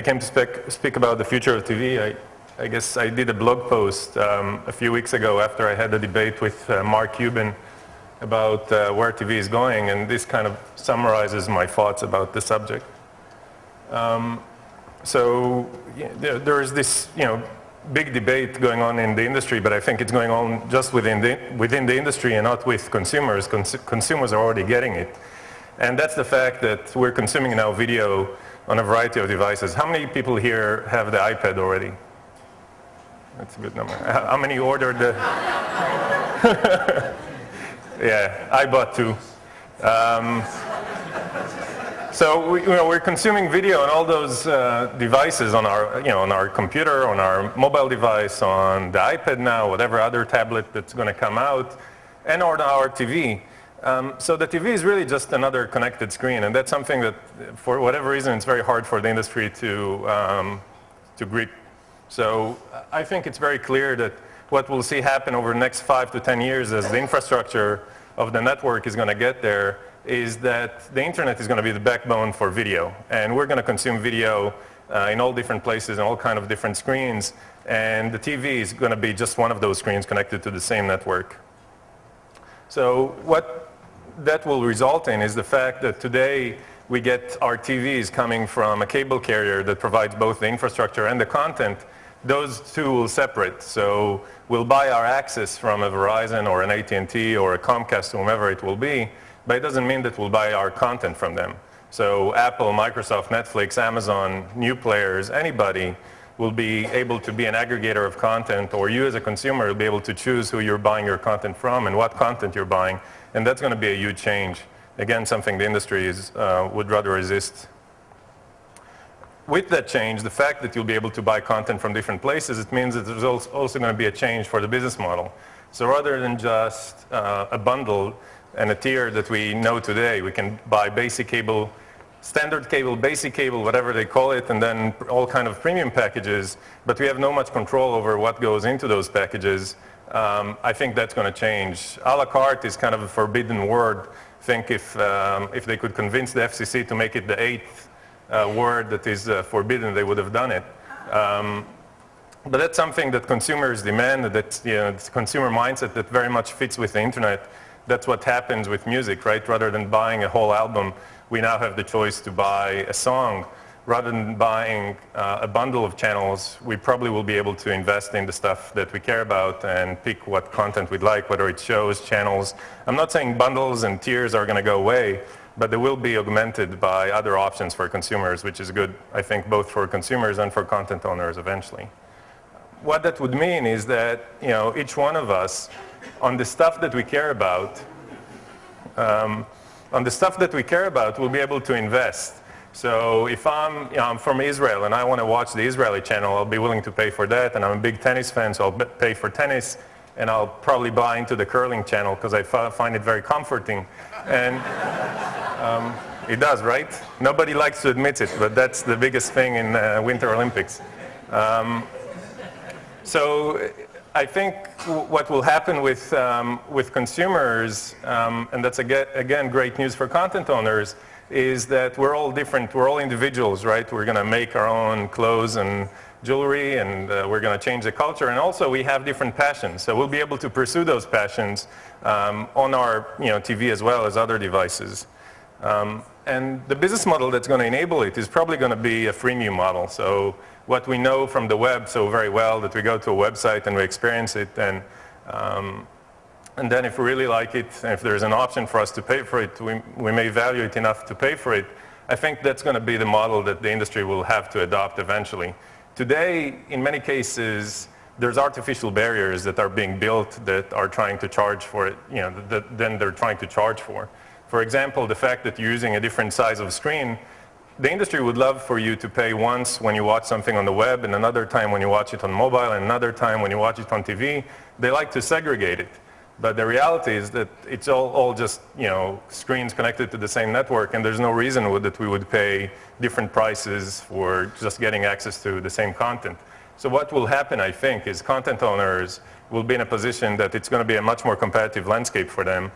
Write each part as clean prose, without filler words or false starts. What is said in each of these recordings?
came to speak about the future of TV. I guess I did a blog post a few weeks ago after I had a debate with Mark Cuban about where TV is going, and this kind of summarizes my thoughts about the subject. So there is this, big debate going on in the industry, but I think it's going on just within the industry and not with consumers. Consumers are already getting it. And that's the fact that we're consuming now video on a variety of devices. How many people here have the iPad already? That's a good number. How many ordered the... Yeah, I bought two. So we're consuming video on all those devices on our computer, on our mobile device, on the iPad now, whatever other tablet that's going to come out, and on our TV. So the TV is really just another connected screen, and that's something that, for whatever reason, it's very hard for the industry to grip. So I think it's very clear that what we'll see happen over the next 5 to 10 years as the infrastructure of the network is going to get there is that the internet is going to be the backbone for video. And we're going to consume video in all different places and all kind of different screens. And the TV is going to be just one of those screens connected to the same network. So what that will result in is the fact that today we get our TVs coming from a cable carrier that provides both the infrastructure and the content. Those two will separate. So we'll buy our access from a Verizon or an AT&T or a Comcast, whomever it will be, but it doesn't mean that we'll buy our content from them. So Apple, Microsoft, Netflix, Amazon, new players, anybody will be able to be an aggregator of content, or you as a consumer will be able to choose who you're buying your content from and what content you're buying, and that's going to be a huge change. Again, something the industry would rather resist. With that change, the fact that you'll be able to buy content from different places, it means that there's also going to be a change for the business model. So rather than just a bundle and a tier that we know today, we can buy basic cable, standard cable, basic cable, whatever they call it, and then all kind of premium packages, but we have no much control over what goes into those packages. I think that's going to change. A la carte is kind of a forbidden word. I think if they could convince the FCC to make it the 8th word that is forbidden, they would have done it. But that's something that consumers demand, that's it's consumer mindset that very much fits with the internet. That's what happens with music, right? Rather than buying a whole album, we now have the choice to buy a song. Rather than buying a bundle of channels, we probably will be able to invest in the stuff that we care about and pick what content we'd like, whether it's shows, channels. I'm not saying bundles and tiers are going to go away, but they will be augmented by other options for consumers, which is good, I think, both for consumers and for content owners eventually. What that would mean is that each one of us, on the stuff that we care about, will be able to invest. So if I'm from Israel and I want to watch the Israeli channel, I'll be willing to pay for that, and I'm a big tennis fan, so I'll pay for tennis, and I'll probably buy into the curling channel because I find it very comforting. And it does, right? Nobody likes to admit it, but that's the biggest thing in Winter Olympics. So I think what will happen with consumers, and that's again great news for content owners, is that we're all different, we're all individuals, right? We're going to make our own clothes and jewelry, and we're going to change the culture, and also we have different passions. So we'll be able to pursue those passions on our TV as well as other devices. And the business model that's going to enable it is probably going to be a freemium model. So what we know from the web so very well, that we go to a website and we experience it, and then if we really like it, and if there's an option for us to pay for it, we may value it enough to pay for it. I think that's going to be the model that the industry will have to adopt eventually. Today, in many cases, there's artificial barriers that are being built that are trying to charge for it, then they're trying to charge for. For example, the fact that you're using a different size of screen, the industry would love for you to pay once when you watch something on the web, and another time when you watch it on mobile, and another time when you watch it on TV. They like to segregate it. But the reality is that it's all just screens connected to the same network, and there's no reason that we would pay different prices for just getting access to the same content. So what will happen, I think, is content owners will be in a position that it's going to be a much more competitive landscape for them.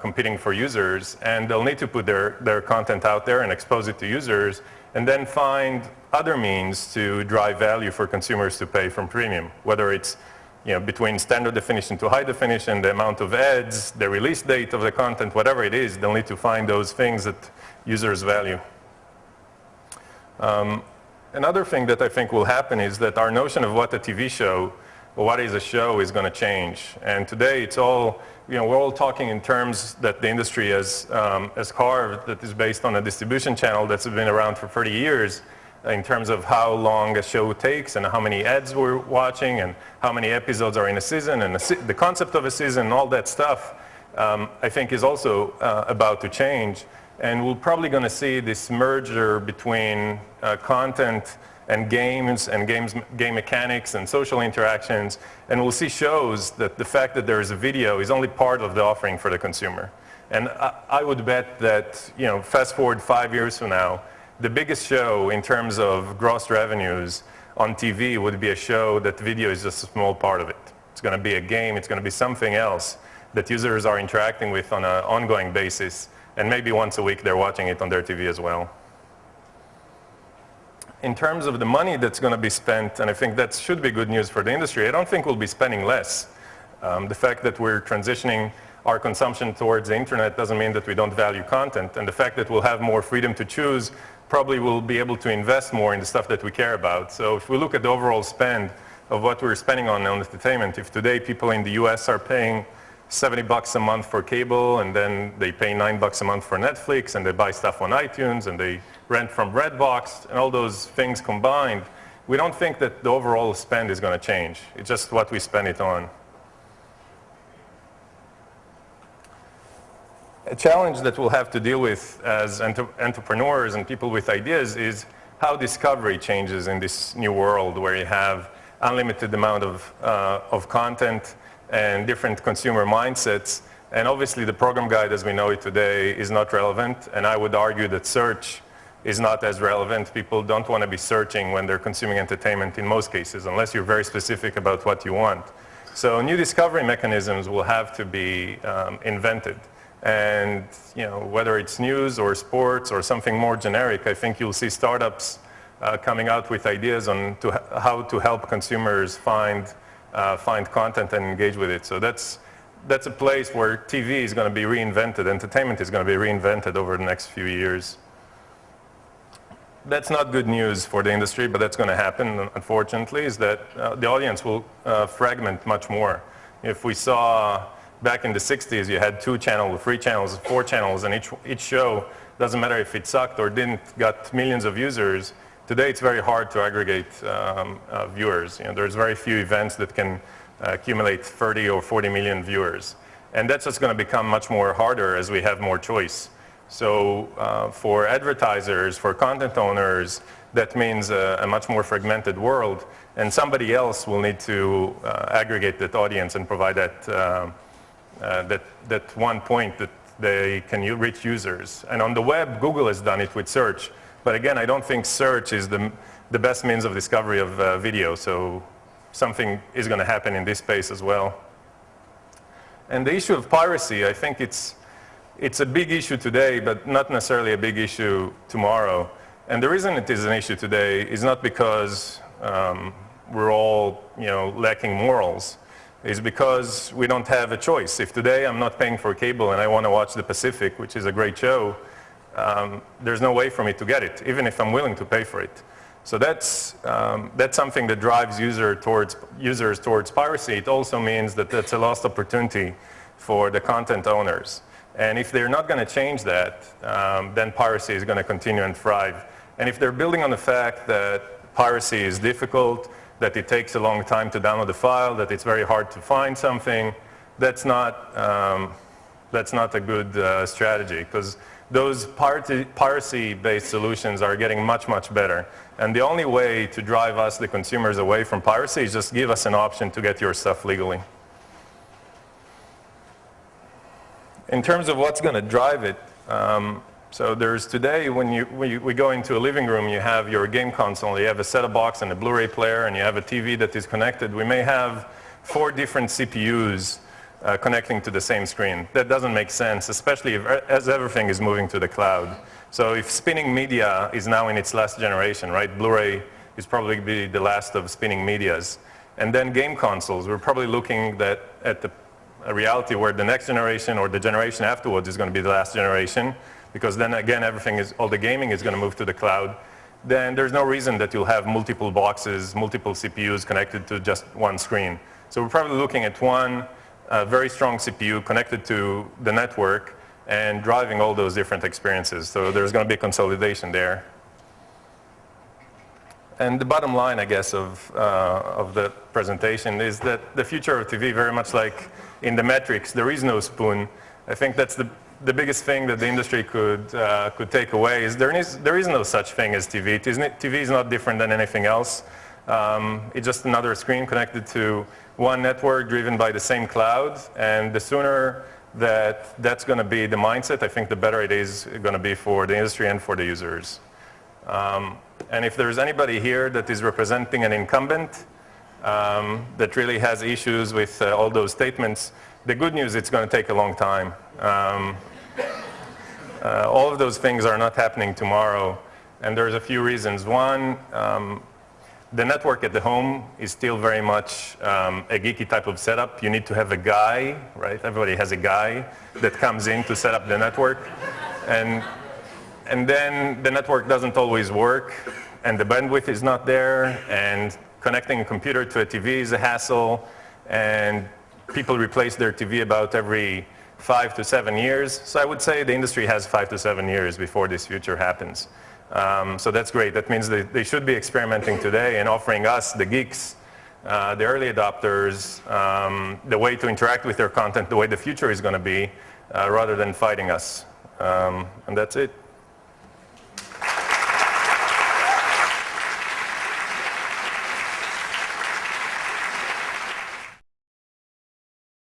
competing for users, and they'll need to put their content out there and expose it to users, and then find other means to drive value for consumers to pay from premium, whether it's between standard definition to high definition, the amount of ads, the release date of the content, whatever it is, they'll need to find those things that users value. Another thing that I think will happen is that our notion of what a TV show or what is a show is going to change. And today it's all, we're all talking in terms that the industry has carved, that is based on a distribution channel that's been around for 30 years in terms of how long a show takes and how many ads we're watching and how many episodes are in a season and the concept of a season and all that stuff, I think is also about to change. And we're probably going to see this merger between content and game mechanics and social interactions. And we'll see shows that the fact that there is a video is only part of the offering for the consumer. And I would bet that, fast forward 5 years from now, the biggest show in terms of gross revenues on TV would be a show that video is just a small part of it. It's going to be a game. It's going to be something else that users are interacting with on an ongoing basis. And maybe once a week they're watching it on their TV as well. In terms of the money that's going to be spent, and I think that should be good news for the industry, I don't think we'll be spending less. The fact that we're transitioning our consumption towards the internet doesn't mean that we don't value content. And the fact that we'll have more freedom to choose, probably we'll be able to invest more in the stuff that we care about. So if we look at the overall spend of what we're spending on entertainment, if today people in the US are paying $70 a month for cable, and then they pay $9 a month for Netflix, and they buy stuff on iTunes, and they rent from Redbox, and all those things combined, we don't think that the overall spend is going to change. It's just what we spend it on. A challenge that we'll have to deal with as entrepreneurs and people with ideas is how discovery changes in this new world where you have unlimited amount of content and different consumer mindsets. And obviously the program guide as we know it today is not relevant, and I would argue that search is not as relevant. People don't want to be searching when they're consuming entertainment in most cases, unless you're very specific about what you want. So new discovery mechanisms will have to be invented. And whether it's news or sports or something more generic, I think you'll see startups coming out with ideas on how to help consumers find content and engage with it. So that's a place where TV is going to be reinvented, entertainment is going to be reinvented over the next few years. That's not good news for the industry, but that's going to happen, unfortunately, is that the audience will fragment much more. If we saw back in the 60s, you had 2 channels, 3 channels, 4 channels, and each show, doesn't matter if it sucked or didn't, got millions of users. Today, it's very hard to aggregate viewers. There's very few events that can accumulate 30 or 40 million viewers. And that's just going to become much more harder as we have more choice. So for advertisers, for content owners, that means a much more fragmented world. And somebody else will need to aggregate that audience and provide that one point that they can reach users. And on the web, Google has done it with search. But again, I don't think search is the best means of discovery of video. So something is going to happen in this space as well. And the issue of piracy, I think it's a big issue today, but not necessarily a big issue tomorrow. And the reason it is an issue today is not because we're all lacking morals. Is because we don't have a choice. If today I'm not paying for cable and I want to watch The Pacific, which is a great show, there's no way for me to get it, even if I'm willing to pay for it. So that's something that drives users towards piracy. It also means that that's a lost opportunity for the content owners. And if they're not going to change that, then piracy is going to continue and thrive. And if they're building on the fact that piracy is difficult, that it takes a long time to download a file, that it's very hard to find something, that's not a good strategy, because those piracy-based solutions are getting much, much better. And the only way to drive us, the consumers, away from piracy is just give us an option to get your stuff legally. In terms of what's going to drive it, so there's today, when we go into a living room, you have your game console, you have a set-top box and a Blu-ray player, and you have a TV that is connected. We may have 4 different CPUs connecting to the same screen. That doesn't make sense, especially as everything is moving to the cloud. So if spinning media is now in its last generation, right? Blu-ray is probably be the last of spinning medias. And then game consoles, we're probably looking at a reality where the next generation or the generation afterwards is going to be the last generation, because then again all the gaming is going to move to the cloud. Then there's no reason that you'll have multiple boxes, multiple CPUs connected to just one screen. So we're probably looking at one very strong CPU connected to the network and driving all those different experiences. So there's going to be consolidation there. And the bottom line, I guess, of the presentation is that the future of TV, very much like in the Matrix, there is no spoon. I think that's the biggest thing that the industry could take away is there is no such thing as TV. TV is not different than anything else. It's just another screen connected to one network driven by the same cloud. And the sooner that's going to be the mindset, I think the better it is going to be for the industry and for the users. And if there's anybody here that is representing an incumbent that really has issues with all those statements, the good news, it's going to take a long time. All of those things are not happening tomorrow, and there's a few reasons. One, the network at the home is still very much a geeky type of setup. You need to have a guy, right? Everybody has a guy that comes in to set up the network. And then the network doesn't always work, and the bandwidth is not there, and connecting a computer to a TV is a hassle, and people replace their TV about every 5 to 7 years. So I would say the industry has 5 to 7 years before this future happens. So that's great. That means they should be experimenting today and offering us, the geeks, the early adopters, the way to interact with their content, the way the future is going to be, rather than fighting us. And that's it.